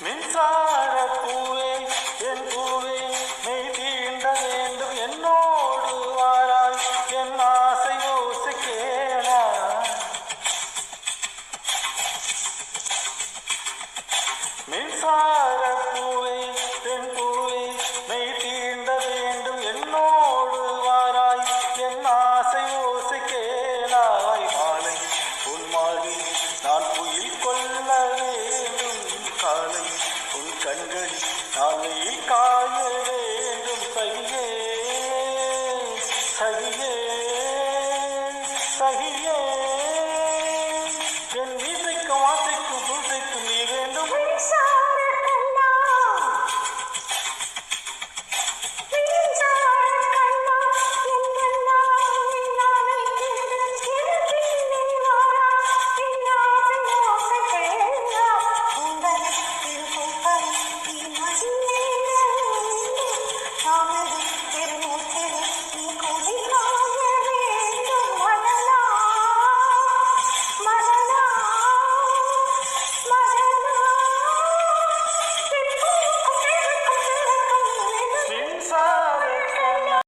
மின்சார பூவே என் பூவே மெய் தீண்ட வேண்டும் என்னோடு வாராய் என் ஆசை ஓசை கேளா மின்சார பூவே என் பூவே மெய் தீண்ட வேண்டும் என்னோடு வாராய் என் ஆசை ஓசை கேளாய் மாலை உன் மாடி நான் புயில் கொள்ள வேண்டும் காலை உன் கண்களில் நாளையில் காய வேண்டும் சகியே சகியே சகியே